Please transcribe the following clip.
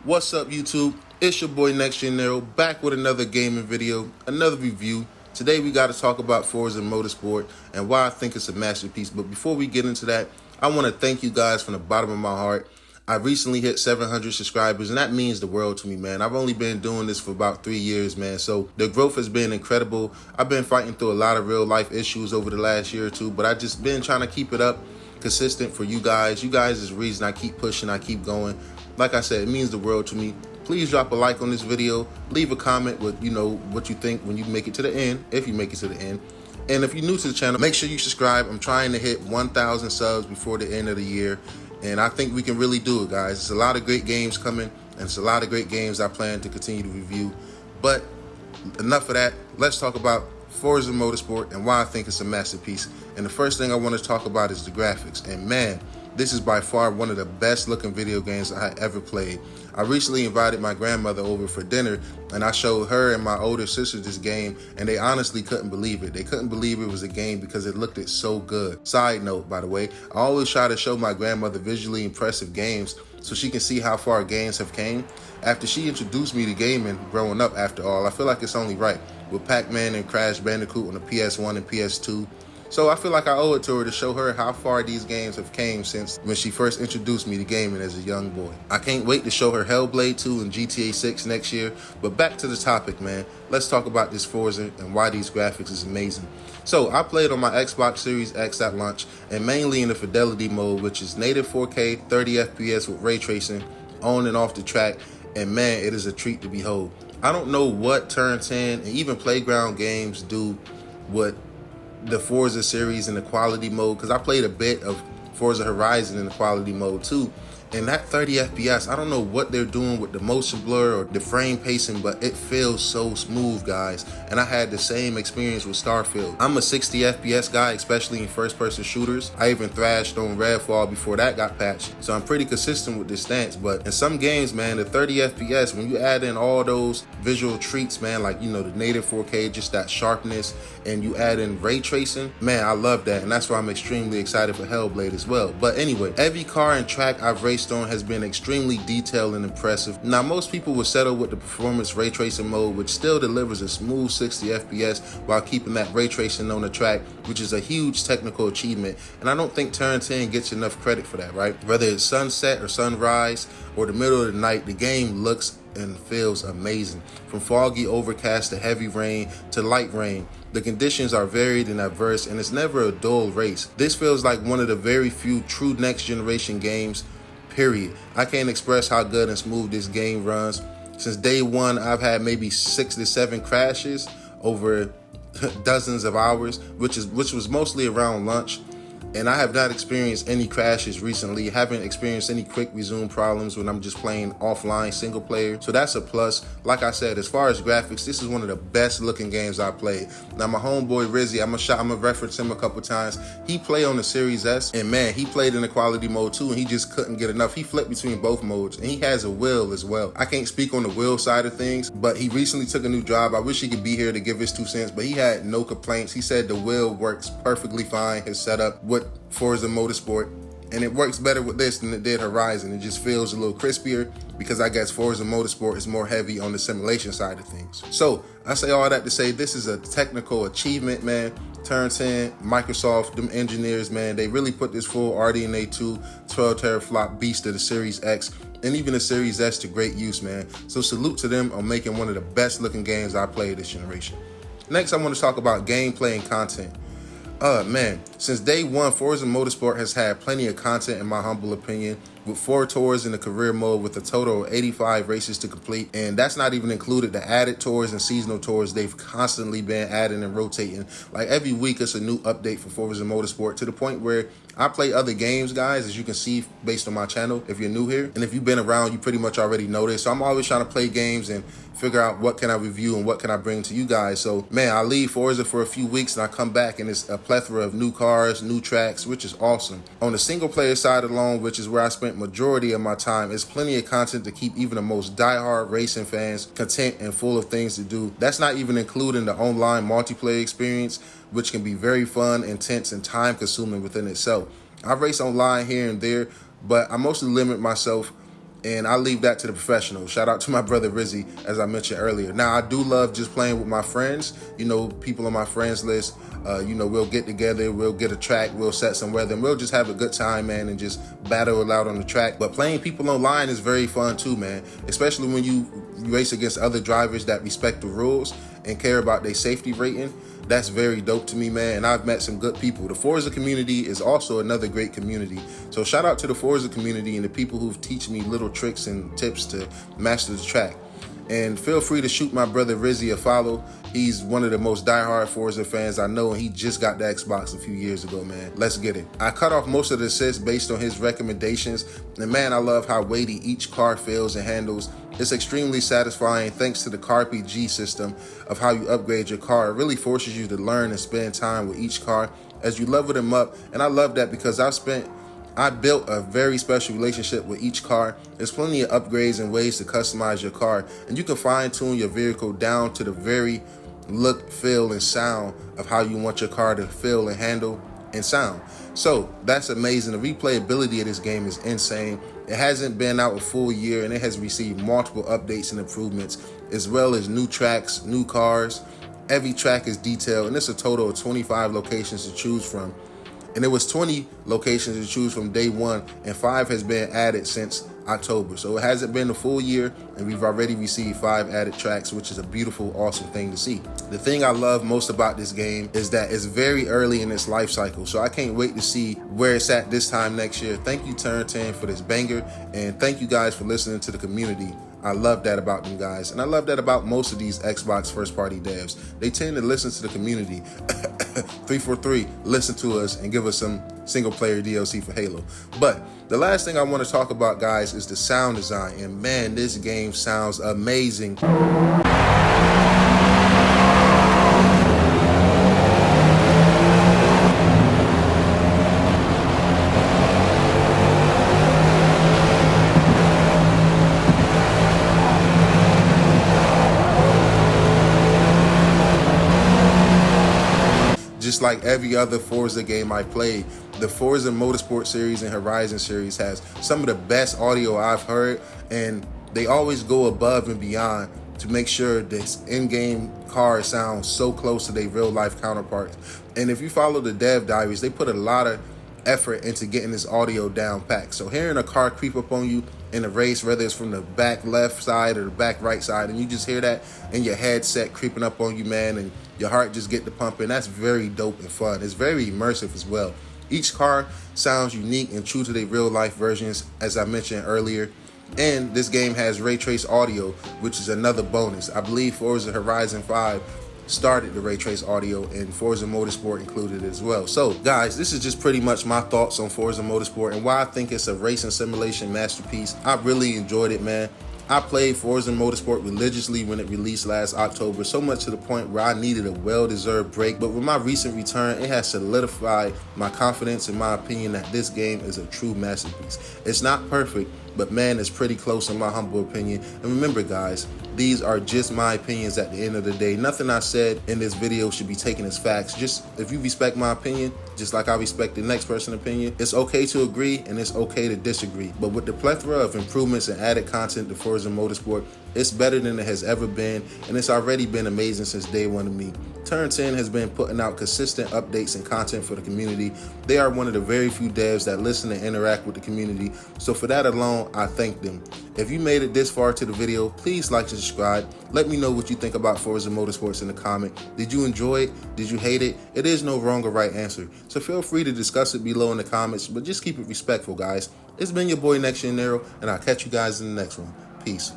What's up, YouTube? It's your boy Next Gen Nero back with another gaming video, another review. Today we got to talk about Forza Motorsport and why I think it's a masterpiece. But before we get into that, I want to thank you guys from the bottom of my heart. I recently hit 700 subscribers, and that means the world to me, man. I've only been doing this for about 3 years, man. So the growth has been incredible. I've been fighting through a lot of real life issues over the last year or two, but I just been trying to keep it up consistent for you guys. You guys is the reason I keep pushing, I keep going. Like I said, it means the world to me. Please drop a like on this video. Leave a comment with, what you think when you make it to the end, if you make it to the end. And if you're new to the channel, make sure you subscribe. I'm trying to hit 1,000 subs before the end of the year. And I think we can really do it, guys. It's a lot of great games coming, and it's a lot of great games I plan to continue to review. But enough of that. Let's talk about Forza Motorsport and why I think it's a masterpiece. And the first thing I want to talk about is the graphics. And man, this is by far one of the best looking video games I ever played. I recently invited my grandmother over for dinner, and I showed her and my older sister this game, and they honestly couldn't believe it. They couldn't believe it was a game because it looked so good. Side note, by the way, I always try to show my grandmother visually impressive games so she can see how far games have came. After she introduced me to gaming growing up, after all, I feel like it's only right, with Pac-Man and Crash Bandicoot on the PS1 and PS2. So I feel like I owe it to her to show her how far these games have came since when she first introduced me to gaming as a young boy. I can't wait to show her Hellblade 2 and GTA 6 next year. But back to the topic, man. Let's talk about this Forza and why these graphics is amazing. So I played on my Xbox Series X at launch, and mainly in the fidelity mode, which is native 4K, 30 FPS with ray tracing, on and off the track. And man, it is a treat to behold. I don't know what Turn 10 and even Playground games do what the Forza series in the quality mode, because I played a bit of Forza Horizon in the quality mode too, and that 30 FPS, I don't know what they're doing with the motion blur or the frame pacing, but it feels so smooth, guys. And I had the same experience with Starfield. I'm a 60 FPS guy, especially in first person shooters. I even thrashed on Redfall before that got patched, so I'm pretty consistent with this stance. But in some games, man, the 30 FPS, when you add in all those visual treats, man, like, the native 4K, just that sharpness, and you add in ray tracing, man, I love that. And that's why I'm extremely excited for Hellblade as well. But anyway, every car and track I've raced on has been extremely detailed and impressive. Now, most people will settle with the performance ray tracing mode, which still delivers a smooth 60 FPS while keeping that ray tracing on the track, which is a huge technical achievement. And I don't think Turn 10 gets enough credit for that, right? Whether it's sunset or sunrise or the middle of the night, the game looks and feels amazing. From foggy overcast to heavy rain to light rain, the conditions are varied and diverse, and it's never a dull race. This feels like one of the very few true next generation games, period. I can't express how good and smooth this game runs. Since day one, I've had maybe 6 to 7 crashes over dozens of hours, which was mostly around lunch. And I have not experienced any crashes recently. Haven't experienced any quick resume problems when I'm just playing offline single player. So that's a plus. Like I said, as far as graphics, this is one of the best looking games I played. Now my homeboy Rizzy, I'm gonna reference him a couple times. He played on the Series S, and man, he played in the quality mode too, and he just couldn't get enough. He flipped between both modes, and he has a wheel as well. I can't speak on the wheel side of things, but he recently took a new job. I wish he could be here to give his 2 cents, but he had no complaints. He said the wheel works perfectly fine, his setup with Forza Motorsport, and it works better with this than it did Horizon. It just feels a little crispier because I guess Forza Motorsport is more heavy on the simulation side of things. So I say all that to say this is a technical achievement, man. Turn 10, Microsoft, them engineers, man, they really put this full RDNA 2 12 teraflop beast of the Series X and even the Series S to great use, man. So salute to them on making one of the best looking games I played this generation. Next, I want to talk about gameplay and content. Man, since day one, Forza Motorsport has had plenty of content in my humble opinion, with 4 tours in the career mode with a total of 85 races to complete. And that's not even included the added tours and seasonal tours they've constantly been adding and rotating. Like every week it's a new update for Forza Motorsport, to the point where I play other games, guys, as you can see based on my channel if you're new here. And if you've been around, you pretty much already know this. So I'm always trying to play games and figure out what can I review and what can I bring to you guys. So man, I leave Forza for a few weeks and I come back and it's a plethora of new cars, new tracks, which is awesome. On the single player side alone, which is where I spent majority of my time, is plenty of content to keep even the most diehard racing fans content and full of things to do. That's not even including the online multiplayer experience, which can be very fun, intense, and time consuming within itself. I race online here and there, but I mostly limit myself and I leave that to the professionals. Shout out to my brother Rizzy, as I mentioned earlier. Now, I do love just playing with my friends, people on my friends list. We'll get together, we'll get a track, we'll set some weather, and we'll just have a good time, man, and just battle it out on the track. But playing people online is very fun too, man, especially when you race against other drivers that respect the rules and care about their safety rating. That's very dope to me, man, and I've met some good people. The Forza community is also another great community. So shout out to the Forza community and the people who've teach me little tricks and tips to master the track. And feel free to shoot my brother Rizzy a follow. He's one of the most diehard Forza fans I know, and he just got the Xbox a few years ago, man. Let's get it. I cut off most of the assists based on his recommendations, and man, I love how weighty each car feels and handles. It's extremely satisfying thanks to the CarPG system of how you upgrade your car. It really forces you to learn and spend time with each car as you level them up, and I love that because I built a very special relationship with each car. There's plenty of upgrades and ways to customize your car, and you can fine-tune your vehicle down to the very look, feel, and sound of how you want your car to feel and handle and sound. So that's amazing. The replayability of this game is insane. It hasn't been out a full year, and it has received multiple updates and improvements, as well as new tracks, new cars. Every track is detailed, and it's a total of 25 locations to choose from. And there was 20 locations to choose from day one, and 5 has been added since October. So it hasn't been a full year, and we've already received 5 added tracks, which is a beautiful, awesome thing to see. The thing I love most about this game is that it's very early in its life cycle, so I can't wait to see where it's at this time next year. Thank you, Turn 10, for this banger, and thank you guys for listening to the community. I love that about them guys, and I love that about most of these Xbox first-party devs. They tend to listen to the community. 343, listen to us and give us some single-player DLC for Halo. But the last thing I want to talk about, guys, is the sound design, and man, this game sounds amazing. Just like every other Forza game I played, the Forza Motorsport series and Horizon series has some of the best audio I've heard, and they always go above and beyond to make sure this in-game car sounds so close to their real-life counterparts. And if you follow the dev diaries, they put a lot of effort into getting this audio down packed. So hearing a car creep up on you in a race, whether it's from the back left side or the back right side, and you just hear that in your headset creeping up on you, man, and your heart just get to pumping, that's very dope and fun. It's very immersive as well. Each car sounds unique and true to their real life versions, as I mentioned earlier. And this game has ray trace audio, which is another bonus. I believe Forza Horizon 5 started the ray trace audio, and Forza Motorsport included it as well. So guys, this is just pretty much my thoughts on Forza Motorsport and why I think it's a racing simulation masterpiece. I really enjoyed it, man. I played Forza Motorsport religiously when it released last October, so much to the point where I needed a well-deserved break. But with my recent return, it has solidified my confidence in my opinion that this game is a true masterpiece. It's not perfect, but man, it's pretty close in my humble opinion. And remember, guys, these are just my opinions at the end of the day. Nothing I said in this video should be taken as facts. Just if you respect my opinion, just like I respect the next person's opinion, it's okay to agree and it's okay to disagree. But with the plethora of improvements and added content to Forza Motorsport, it's better than it has ever been, and it's already been amazing since day one to me. Turn 10 has been putting out consistent updates and content for the community. They are one of the very few devs that listen and interact with the community, so for that alone, I thank them. If you made it this far to the video, please like and subscribe. Let me know what you think about Forza Motorsports in the comment. Did you enjoy it? Did you hate it? It is no wrong or right answer, so feel free to discuss it below in the comments, but just keep it respectful, guys. It's been your boy Next Gen Nero, and I'll catch you guys in the next one. Peace.